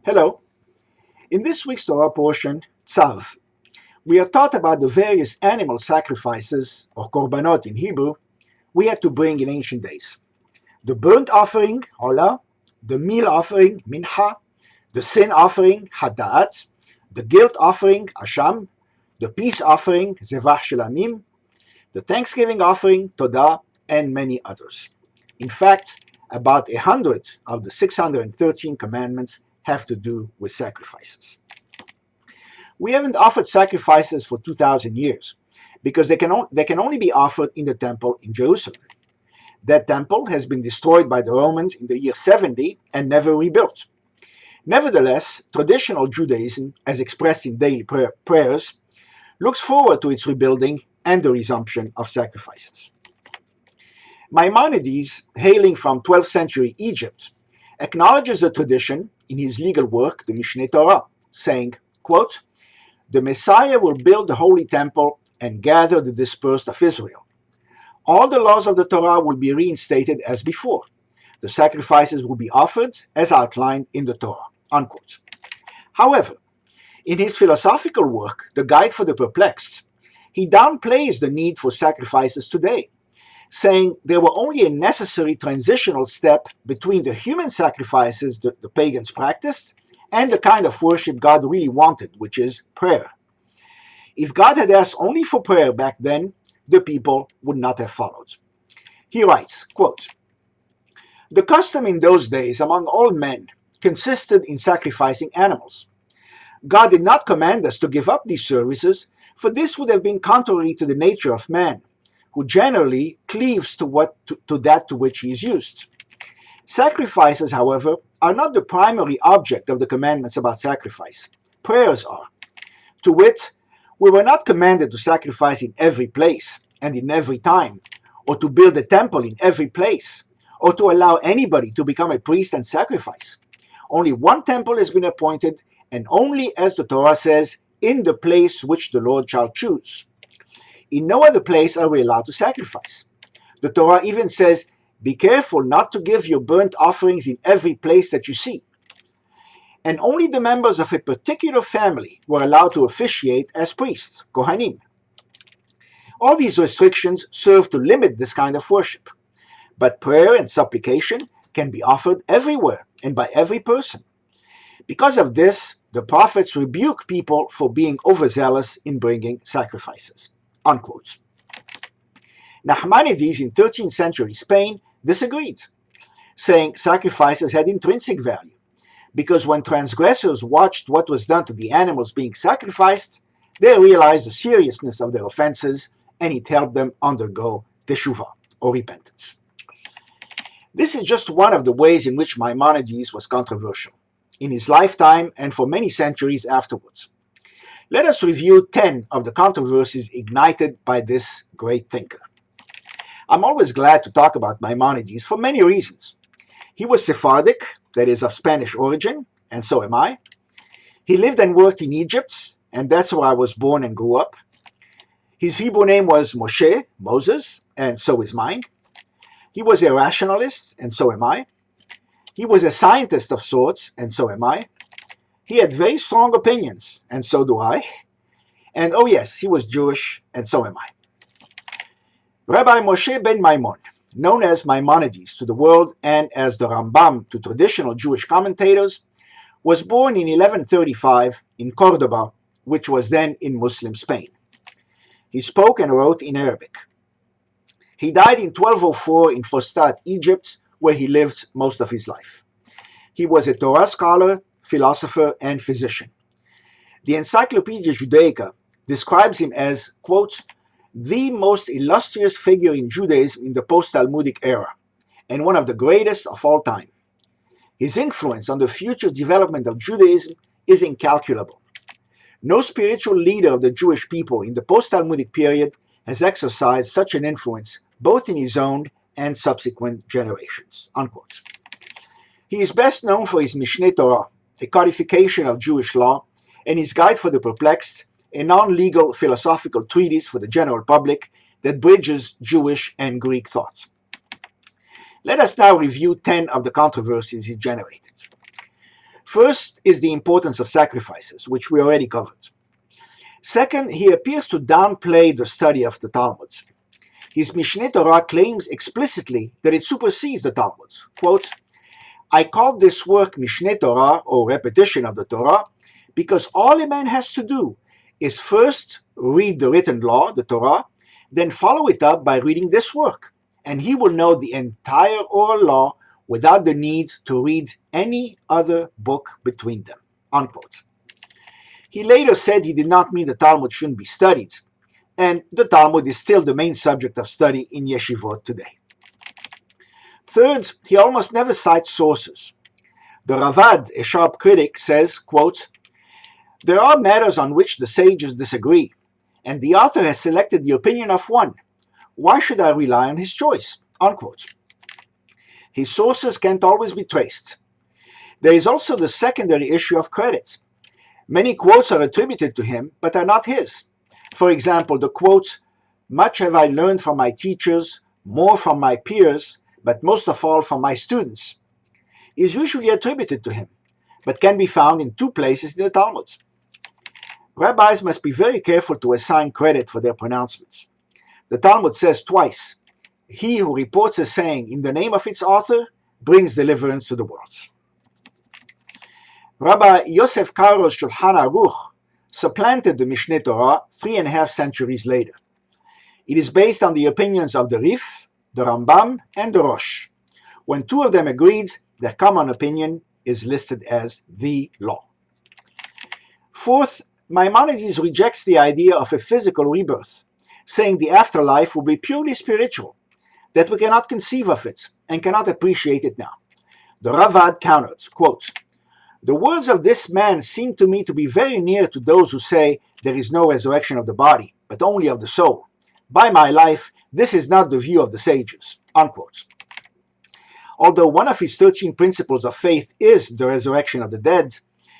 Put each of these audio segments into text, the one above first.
Hello. In this week's Torah portion, Tzav, we are taught about the various animal sacrifices, or korbanot in Hebrew, we had to bring in ancient days. The burnt offering, Olah, the meal offering, Mincha, the sin offering, Hada'at, the guilt offering, Asham, the peace offering, Zevach Shelamim, the thanksgiving offering, Todah, and many others. In fact, about 100 of the 613 commandments have to do with sacrifices. We haven't offered sacrifices for 2,000 years because they can only be offered in the temple in Jerusalem. That temple has been destroyed by the Romans in the year 70 and never rebuilt. Nevertheless, traditional Judaism, as expressed in daily prayers, looks forward to its rebuilding and the resumption of sacrifices. Maimonides, hailing from 12th century Egypt, acknowledges the tradition in his legal work, the Mishneh Torah, saying, quote, "The Messiah will build the holy temple and gather the dispersed of Israel. All the laws of the Torah will be reinstated as before. The sacrifices will be offered as outlined in the Torah." Unquote. However, in his philosophical work, The Guide for the Perplexed, he downplays the need for sacrifices today, saying they were only a necessary transitional step between the human sacrifices the pagans practiced and the kind of worship God really wanted, which is prayer. If God had asked only for prayer back then, the people would not have followed. He writes, quote, "The custom in those days among all men consisted in sacrificing animals. God did not command us to give up these services, for this would have been contrary to the nature of man, who generally cleaves to that to which he is used. Sacrifices, however, are not the primary object of the commandments about sacrifice. Prayers are. To wit, we were not commanded to sacrifice in every place and in every time, or to build a temple in every place, or to allow anybody to become a priest and sacrifice. Only one temple has been appointed, and only, as the Torah says, in the place which the Lord shall choose. In no other place are we allowed to sacrifice. The Torah even says, 'Be careful not to give your burnt offerings in every place that you see.' And only the members of a particular family were allowed to officiate as priests, Kohanim. All these restrictions serve to limit this kind of worship. But prayer and supplication can be offered everywhere and by every person. Because of this, the prophets rebuke people for being overzealous in bringing sacrifices." Unquote. Maimonides in 13th century Spain disagreed, saying sacrifices had intrinsic value, because when transgressors watched what was done to the animals being sacrificed, they realized the seriousness of their offenses, and it helped them undergo teshuvah, or repentance. This is just one of the ways in which Maimonides was controversial, in his lifetime and for many centuries afterwards. Let us review 10 of the controversies ignited by this great thinker. I'm always glad to talk about Maimonides for many reasons. He was Sephardic, that is of Spanish origin, and so am I. He lived and worked in Egypt, and that's where I was born and grew up. His Hebrew name was Moshe, Moses, and so is mine. He was a rationalist, and so am I. He was a scientist of sorts, and so am I. He had very strong opinions, and so do I. And oh yes, he was Jewish, and so am I. Rabbi Moshe ben Maimon, known as Maimonides to the world and as the Rambam to traditional Jewish commentators, was born in 1135 in Cordoba, which was then in Muslim Spain. He spoke and wrote in Arabic. He died in 1204 in Fustat, Egypt, where he lived most of his life. He was a Torah scholar, philosopher, and physician. The Encyclopedia Judaica describes him as, quote, "the most illustrious figure in Judaism in the post-Talmudic era, and one of the greatest of all time. His influence on the future development of Judaism is incalculable. No spiritual leader of the Jewish people in the post-Talmudic period has exercised such an influence, both in his own and subsequent generations." Unquote. He is best known for his Mishneh Torah, a codification of Jewish law, and his Guide for the Perplexed, a non-legal philosophical treatise for the general public that bridges Jewish and Greek thoughts. Let us now review 10 of the controversies he generated. First is the importance of sacrifices, which we already covered. Second, he appears to downplay the study of the Talmuds. His Mishneh Torah claims explicitly that it supersedes the Talmuds. Quote, I call this work Mishneh Torah, or repetition of the Torah, because all a man has to do is first read the written law, the Torah, then follow it up by reading this work, and he will know the entire oral law without the need to read any other book between them. Unquote. He later said he did not mean the Talmud shouldn't be studied, and the Talmud is still the main subject of study in yeshivot today. Third, he almost never cites sources. The Ravad, a sharp critic, says, quote, there are matters on which the sages disagree, and the author has selected the opinion of one. Why should I rely on his choice? Unquote. His sources can't always be traced. There is also the secondary issue of credit. Many quotes are attributed to him, but are not his. For example, the quote, much have I learned from my teachers, more from my peers, but most of all from my students, is usually attributed to him, but can be found in two places in the Talmud. Rabbis must be very careful to assign credit for their pronouncements. The Talmud says twice, he who reports a saying in the name of its author brings deliverance to the world. Rabbi Yosef Karo's Shulchan Aruch supplanted the Mishneh Torah 3.5 centuries later. It is based on the opinions of the Rif, the Rambam, and the Rosh. When two of them agreed, their common opinion is listed as the law. Fourth, Maimonides rejects the idea of a physical rebirth, saying the afterlife will be purely spiritual, that we cannot conceive of it and cannot appreciate it now. The Ravad countered, quote, the words of this man seem to me to be very near to those who say there is no resurrection of the body, but only of the soul. By my life, this is not the view of the sages. Unquote. Although one of his 13 principles of faith is the resurrection of the dead,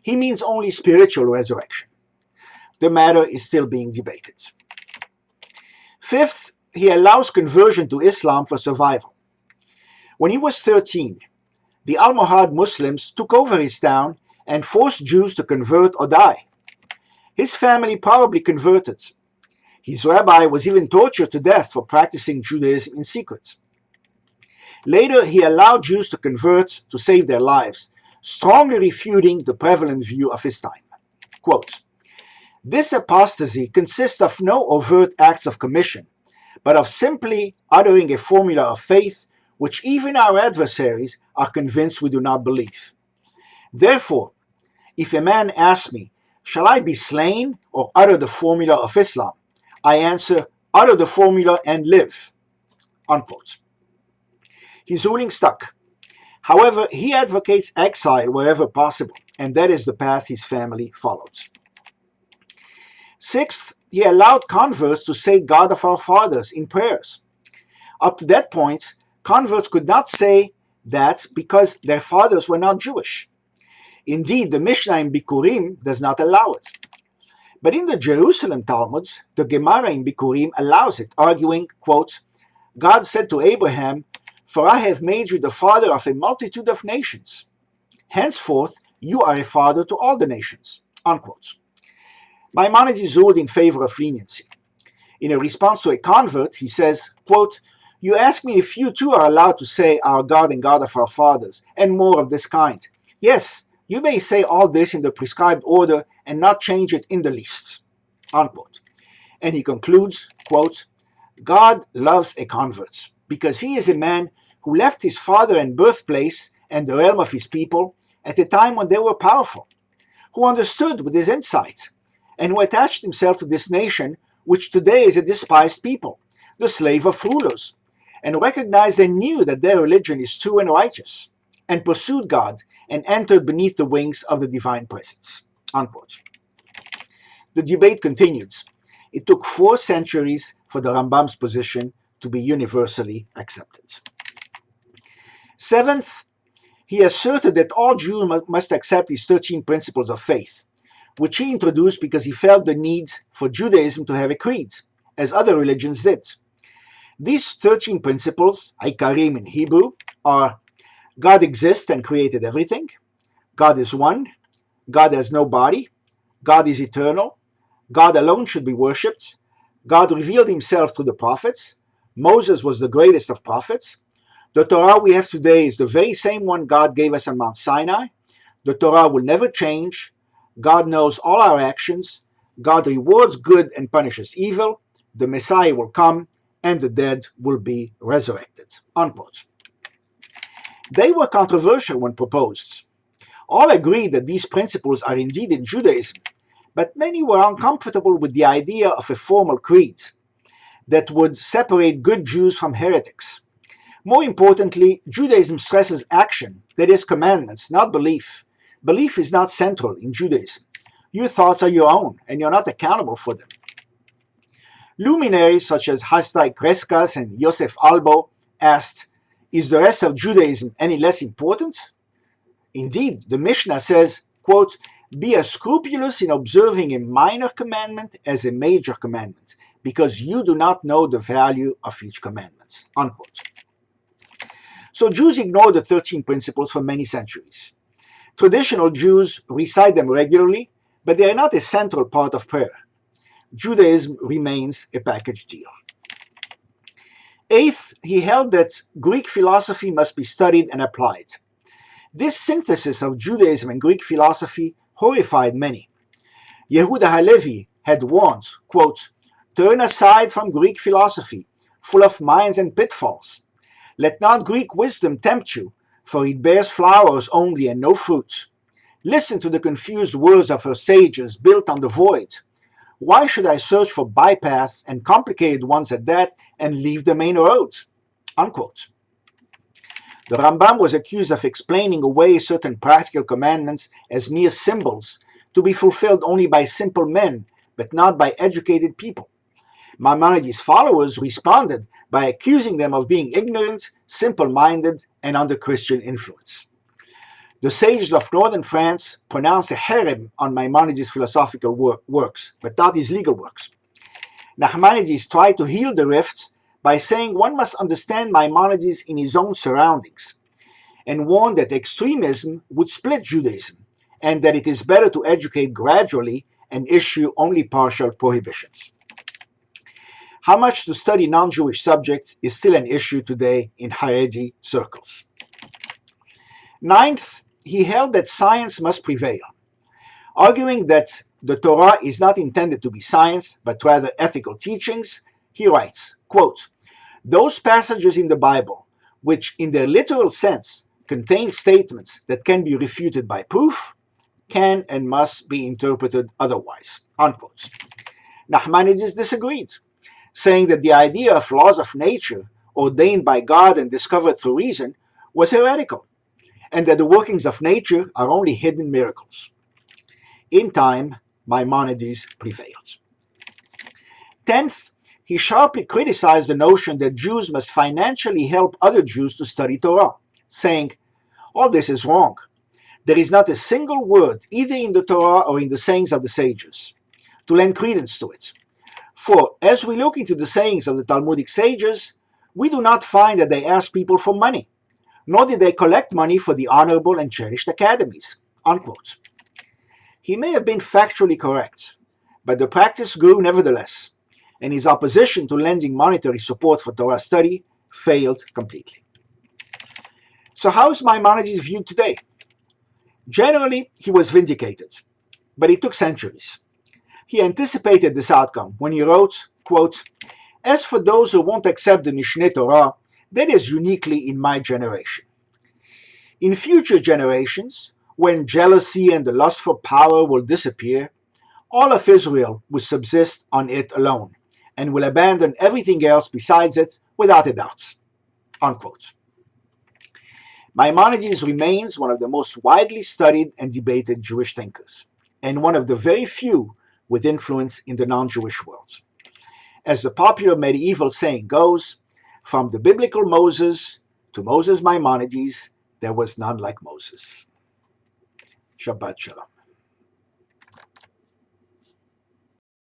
he means only spiritual resurrection. The matter is still being debated. Fifth, he allows conversion to Islam for survival. When he was 13, the Almohad Muslims took over his town and forced Jews to convert or die. His family probably converted. His rabbi was even tortured to death for practicing Judaism in secret. Later, he allowed Jews to convert to save their lives, strongly refuting the prevalent view of his time. Quote, this apostasy consists of no overt acts of commission, but of simply uttering a formula of faith which even our adversaries are convinced we do not believe. Therefore, if a man asks me, shall I be slain or utter the formula of Islam? I answer, utter the formula and live. Unquote. His ruling stuck. However, he advocates exile wherever possible, and that is the path his family follows. Sixth, he allowed converts to say God of our fathers in prayers. Up to that point, converts could not say that because their fathers were not Jewish. Indeed, the Mishnah in Bikurim does not allow it. But in the Jerusalem Talmuds, the Gemara in Bikurim allows it, arguing, quote, God said to Abraham, for I have made you the father of a multitude of nations. Henceforth, you are a father to all the nations. Unquote. Maimonides ruled in favor of leniency. In a response to a convert, he says, quote, you ask me if you too are allowed to say our God and God of our fathers, and more of this kind. Yes, you may say all this in the prescribed order and not change it in the least. Unquote. And he concludes, quote, God loves a convert, because he is a man who left his father and birthplace and the realm of his people at a time when they were powerful, who understood with his insight, and who attached himself to this nation, which today is a despised people, the slave of rulers, and recognized and knew that their religion is true and righteous, and pursued God and entered beneath the wings of the divine presence. Unquote. The debate continued. It took 4 centuries for the Rambam's position to be universally accepted. Seventh, he asserted that all Jews must accept his 13 principles of faith, which he introduced because he felt the need for Judaism to have a creed, as other religions did. These 13 principles, Ikarim in Hebrew, are God exists and created everything, God is one, God has no body, God is eternal, God alone should be worshipped, God revealed himself through the prophets, Moses was the greatest of prophets, the Torah we have today is the very same one God gave us on Mount Sinai, the Torah will never change, God knows all our actions, God rewards good and punishes evil, the Messiah will come, and the dead will be resurrected. Unquote. They were controversial when proposed. All agreed that these principles are indeed in Judaism, but many were uncomfortable with the idea of a formal creed that would separate good Jews from heretics. More importantly, Judaism stresses action, that is, commandments, not belief. Belief is not central in Judaism. Your thoughts are your own, and you're not accountable for them. Luminaries such as Hastai Kreskas and Yosef Albo asked, is the rest of Judaism any less important? Indeed, the Mishnah says, quote, be as scrupulous in observing a minor commandment as a major commandment, because you do not know the value of each commandment. Unquote. So Jews ignored the 13 principles for many centuries. Traditional Jews recite them regularly, but they are not a central part of prayer. Judaism remains a package deal. Eighth, he held that Greek philosophy must be studied and applied. This synthesis of Judaism and Greek philosophy horrified many. Yehuda Halevi had warned, quote, turn aside from Greek philosophy, full of mines and pitfalls. Let not Greek wisdom tempt you, for it bears flowers only and no fruit. Listen to the confused words of her sages built on the void. Why should I search for bypaths and complicated ones at that and leave the main road? Unquote. The Rambam was accused of explaining away certain practical commandments as mere symbols to be fulfilled only by simple men, but not by educated people. Maimonides' followers responded by accusing them of being ignorant, simple-minded, and under Christian influence. The sages of northern France pronounced a herem on Maimonides' philosophical works, but not his legal works. Nachmanides tried to heal the rifts by saying one must understand Maimonides in his own surroundings, and warned that extremism would split Judaism, and that it is better to educate gradually and issue only partial prohibitions. How much to study non-Jewish subjects is still an issue today in Haredi circles. Ninth, he held that science must prevail. Arguing that the Torah is not intended to be science, but rather ethical teachings, he writes, quote, those passages in the Bible, which in their literal sense contain statements that can be refuted by proof, can and must be interpreted otherwise. Unquote. Nachmanides disagreed, saying that the idea of laws of nature ordained by God and discovered through reason was heretical, and that the workings of nature are only hidden miracles. In time, Maimonides prevails. Tenth, he sharply criticized the notion that Jews must financially help other Jews to study Torah, saying, all this is wrong. There is not a single word, either in the Torah or in the sayings of the sages, to lend credence to it. For as we look into the sayings of the Talmudic sages, we do not find that they ask people for money, nor did they collect money for the honorable and cherished academies. Unquote. He may have been factually correct, but the practice grew nevertheless, and his opposition to lending monetary support for Torah study failed completely. So how is Maimonides viewed today? Generally, he was vindicated, but it took centuries. He anticipated this outcome when he wrote, quote, as for those who won't accept the Mishneh Torah, that is uniquely in my generation. In future generations, when jealousy and the lust for power will disappear, all of Israel will subsist on it alone, and will abandon everything else besides it without a doubt. Unquote. Maimonides remains one of the most widely studied and debated Jewish thinkers, and one of the very few with influence in the non-Jewish world. As the popular medieval saying goes, from the biblical Moses to Moses Maimonides, there was none like Moses. Shabbat Shalom.